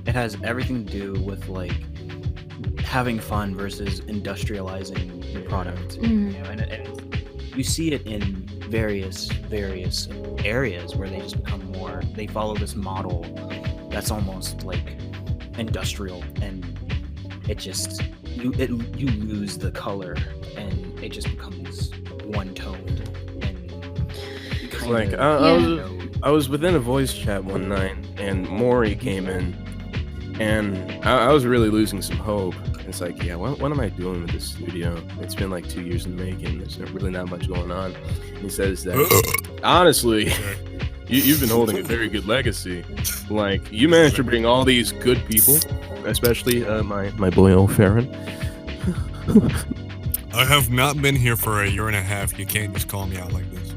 it has everything to do with like having fun versus industrializing your product. You know, and you see it in various areas where they just become more. They follow this model that's almost like industrial, and it just you lose the color, and it just becomes one toned. And Like I was within a voice chat one night, and Maury came in, and I was really losing some hope. It's like, yeah, what am I doing with this studio? It's been like 2 years in the making. There's really not much going on. And he says that, honestly, you've been holding a very good legacy. Like, you managed to bring all these good people, especially my boy O'Farron. I have not been here for a year and a half. You can't just call me out like this.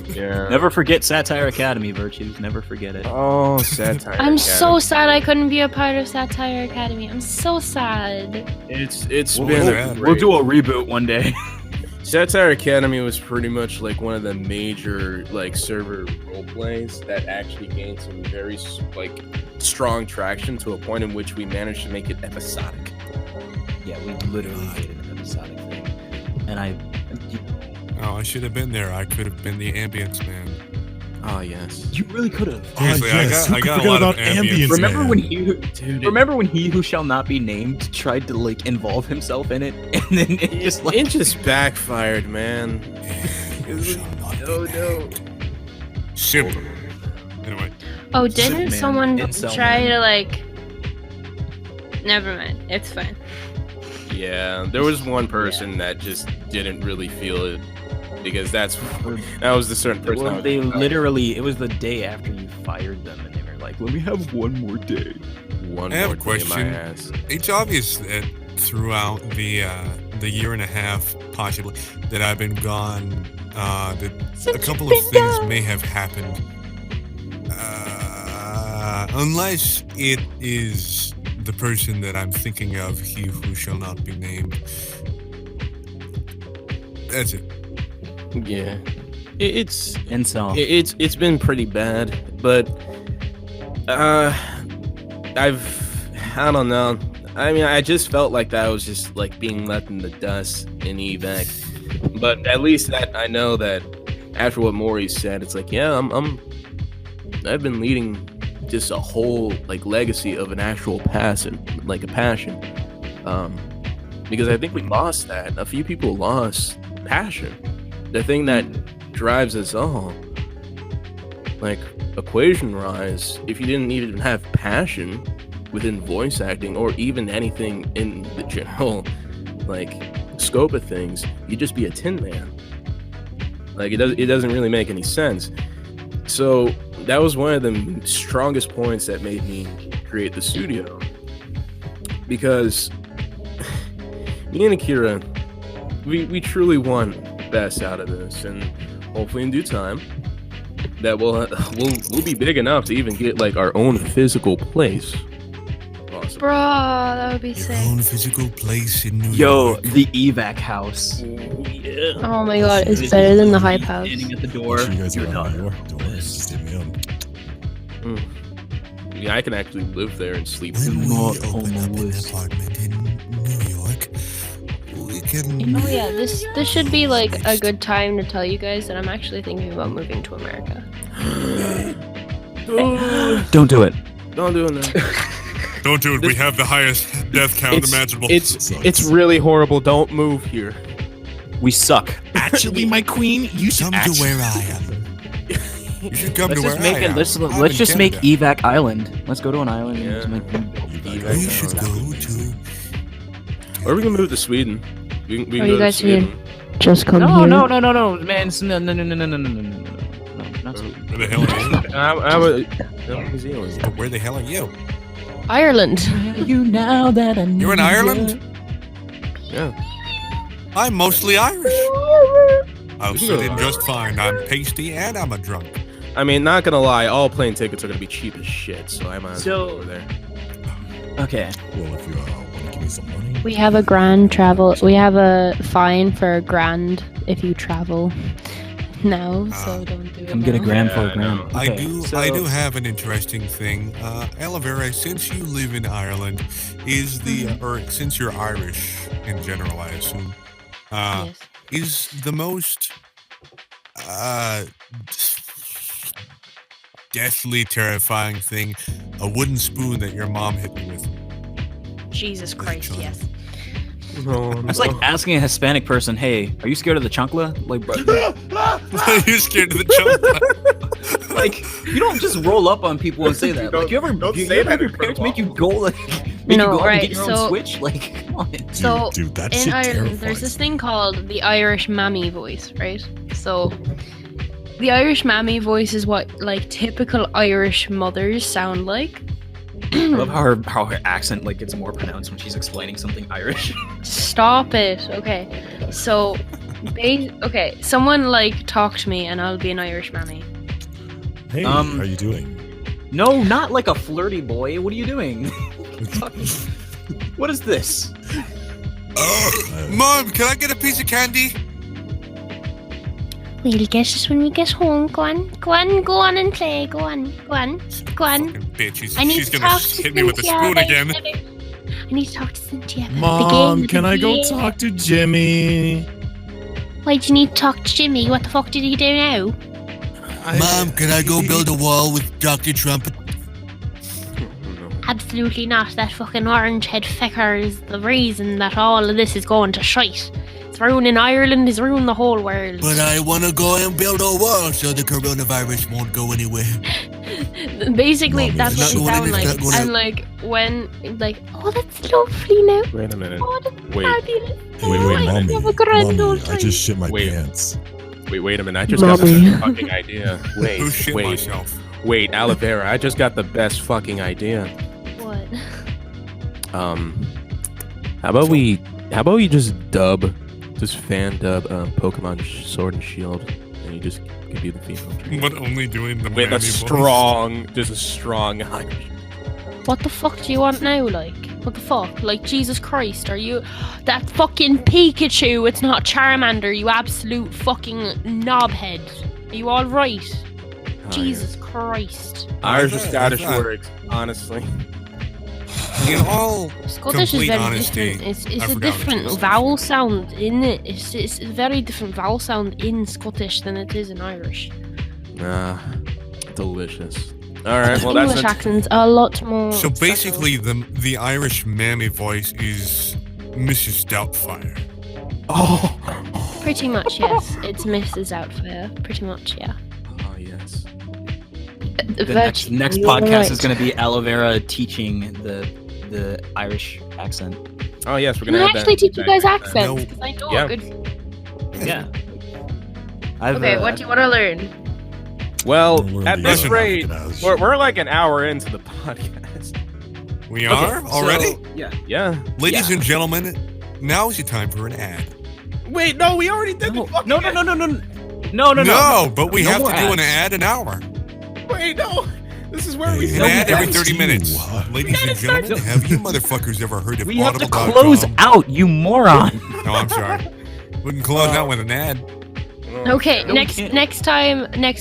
Yeah. never forget Satire Academy, Virtues. Never forget it. Oh, Satire I'm Academy. so sad I couldn't be a part of Satire Academy. I'm so sad. It's We'll been do that. We'll do a reboot one day. Satire Academy was pretty much like one of the major like server role plays that actually gained some very like strong traction, to a point in which we managed to make it episodic. Yeah, we literally made an episodic thing, and Oh, I should have been there. I could have been the ambience man. Oh yes. you really could have. Seriously, yes, I got a lot of ambience. Remember man. when he? Dude, Remember when he who shall not be named tried to like involve himself in it, and then it just like it just backfired, man. No. Simple. Anyway, Oh, didn't Man, someone incel try man. to like? Never mind. It's fine. Yeah, there was one person that just didn't really feel it, because that was the certain person. I Well, was they like, literally, it was the day after you fired them, and they were like, "Let me have one more day." one I have more a day in my question. ass. it's obvious that throughout the year and a half, possibly, that I've been gone, that a couple of things may have happened. Unless it is the person that I'm thinking of, he who shall not be named. That's it. Yeah, it's Incel. it's been pretty bad, but I don't know. I mean, I just felt like that was just like being left in the dust in EVAC. But at least that I know that after what Maury said, it's like, yeah, I've been leading just a whole like legacy of an actual passion, like a passion. Because I think we lost that. A few people lost passion, the thing that drives us all. Like Equation Rise, if you didn't even have passion within voice acting or even anything in the general like scope of things, you'd just be a tin man. Like it doesn't really make any sense. So that was one of the strongest points that made me create the studio, because me and Akira, we truly want best out of this, and hopefully in due time that we'll be big enough to even get like our own physical place. Awesome. Bro, that would be Your sick. own physical place in New Yo, York. the EVAC house. Yeah. Oh my god, it's better than the hype house. Standing at the door. Make sure you guys You're are not. on my door. Don't worry, just hit me up. Yeah, I can actually live there and sleep. When we Not open on up the an list. apartment in New York, we can. Oh yeah, this should be like a good time to tell you guys that I'm actually thinking about moving to America. Don't do it. Don't do it now. Don't do it. We have the highest death count imaginable. It's really horrible. Don't move here. We suck. Actually, my queen, you should Come to where I am. You should come Let's to just where make I it. am. Let's I'm just in make Canada. EVAC Island. Let's go to an island. And Yeah. just make We should go to. Or we can move to Sweden. We can Oh, go you to guys Sweden. Just come No, here. no, man. No, not Sweden. Where the hell are I would. New Zealand. you? Where the hell are you? Ireland. You now that I You're in Ireland? Yeah. I'm mostly Irish. I'll We can fit go in to just fine. I'm pasty and I'm a drunk. I mean, not gonna lie, all plane tickets are gonna be cheap as shit, so I might as well go over there. Okay. Well, if you want to give me some money. We have a grand travel. We have a fine for a grand if you travel. No, so don't do it. Come get a now. grand for Yeah, a grand. I know. I do have an interesting thing. Olivera, since you live in Ireland, is the or since you're Irish in general, I assume, Yes. is the most deathly terrifying thing a wooden spoon that your mom hit you with? Jesus Christ, yes. No, It's like asking a Hispanic person, "Hey, are you scared of the chancla?" Like, bro, You're scared of the chocolate. like you don't just roll up on people and say that. Like, you ever don't you say ever that have your in front of parents make you Waffle. go like make No, you go out right, and get your so- own Switch? Like, come on. So Dude, that in shit Ireland, terrifies there's this me. thing called the Irish mammy voice, right? So the Irish mammy voice is what like typical Irish mothers sound like. I love how her accent like gets more pronounced when she's explaining something Irish. Stop it. Okay. So, okay, someone like talk to me and I'll be an Irish mammy. Hey, Um, how you doing? No, not like a flirty boy. What are you doing? What is this? Mom, can I get a piece of candy? We'll get it when we get home. Go on and play. Go on. Fucking bitch, she's gonna talk to hit me with a Cynthia spoon about again. I need to talk to Cynthia about Mom, the game. can I go talk to Jimmy? Why'd you need to talk to Jimmy? What the fuck did he do now? Mom, can I go build a wall with Dr. Trump? Absolutely not. That fucking orange head fecker is the reason that all of this is going to shite. It's ruining Ireland, it's ruining the whole world. But I want to go and build a wall so the coronavirus won't go anywhere. Basically, Mommy, that's it's what not it going sounds in, like. it's not going And like, when, like, oh, that's lovely now. Wait a minute. Oh, that's Wait. fabulous. Wait, Oh, I mommy, have a grand mommy, old I time. just shit my Wait. pants. Wait a minute. I just got the Mommy. best fucking idea. Go shit myself. Wait, Olivera, I just got the best fucking idea. What? How about we just fan dub Pokemon Sword and Shield, and you just could be the female trainer. But only doing the With a mammy voice. strong Irish. What the fuck do you want now, like? What the fuck? Like, Jesus Christ, are you... That fucking Pikachu, it's not Charmander, you absolute fucking knobhead. Are you alright? Oh, Jesus Christ. Irish or I Scottish thought- words, honestly. In all Scottish is complete very honesty, different. It's I a forgot what you different were saying. vowel sound in it. It's a very different vowel sound in Scottish than it is in Irish. Delicious. All right, well English that's accents are a lot more. So basically, the Irish mammy voice is Mrs. Doubtfire. Oh. Pretty much, yes. It's Mrs. Outfire. Pretty much, yeah. Oh yes. The next You're podcast right. is going to be aloe vera teaching the Irish accent. Oh yes, we're Can gonna I have actually that. teach you guys No. accents? 'Cause I know Yeah. a good. Yeah. Okay, what do you want to learn? Well, We're at the this Asian rate, African ass. we're like an hour into the podcast. We are already? Yeah. Yeah. Ladies and gentlemen, now is the time for an ad. Wait, no, we already did No, the fucking no, no, no, no, no, no, no, No, but we No have to more do an ads. ad an hour. Wait, no. This is where we An No, ad we every have 30 to. minutes. Ladies and start- gentlemen, have you motherfuckers ever heard of We have to Audible.com? close out, you moron. No, I'm sorry. Wouldn't close out with an ad. Okay, No, we next can't. next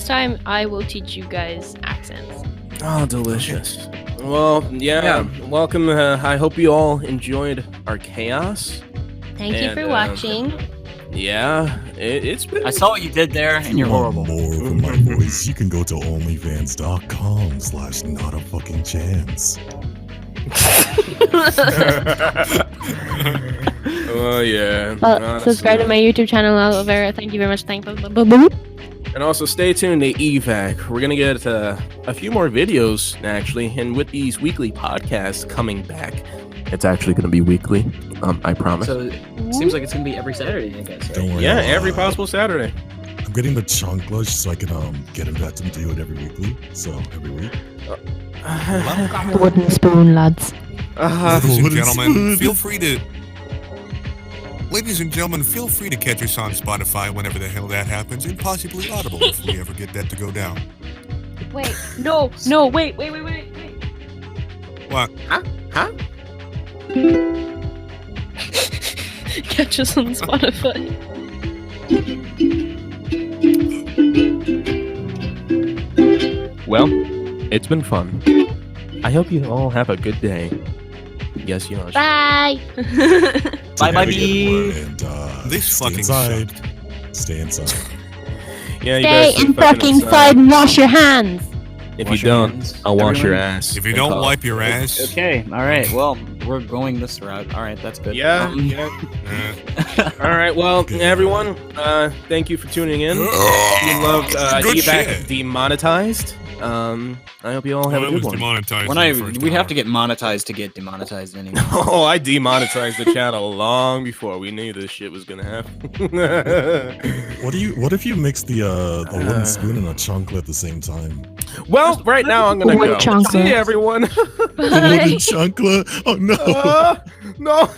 time I will teach you guys accents. Oh, delicious. Well, yeah. Welcome. I hope you all enjoyed our chaos. Thank you And, for watching. Yeah, it's been. I saw what you did there, and you're Want horrible. More of my voice, you can go to onlyfans.com/notafuckingchance. Oh yeah. Well, honestly. subscribe to my YouTube channel, Aloe Vera. Thank you very much. Thank you. And also stay tuned to EVAC. We're gonna get a few more videos actually, and with these weekly podcasts coming back, it's actually gonna be weekly. I promise. So it seems like it's gonna be every Saturday, I guess. Right? Don't worry. Yeah, I'll, every possible Saturday. I'm getting the chunklush so I can get him back to do it every weekly. So every week. The wooden spoon, lads. Ladies and Wooden gentlemen, spoon. feel free to. Ladies and gentlemen, feel free to catch us on Spotify whenever the hell that happens, and possibly Audible if we ever get that to go down. Wait. No. No. Wait. What? Huh? Catch us on Spotify. Well, it's been fun. I hope you all have a good day. Yes, Yosh. Bye. Bye, Have a good bye. one, and This stay fucking inside. sucked. Stay inside. Yeah, you Stay guys keep in fucking inside. and wash your hands. If Wash you your don't, hands, I'll wash your everyone. ass. If you don't wipe your ass, Okay, all right. Well, we're going this route. All right, that's good. Yeah. All right. Well, everyone, thank you for tuning in. You loved Good EVAC shit. Demonetized. I hope you all have a it good was one. demonetized. When in the first we have hour. to get monetized to get demonetized anyway. Oh, I demonetized the channel long before we knew this shit was gonna happen. What if you mix the wooden spoon and a chocolate at the same time? Well, right now I'm gonna Wood go. chocolate. See everyone. Wooden chocolate? Oh no! No.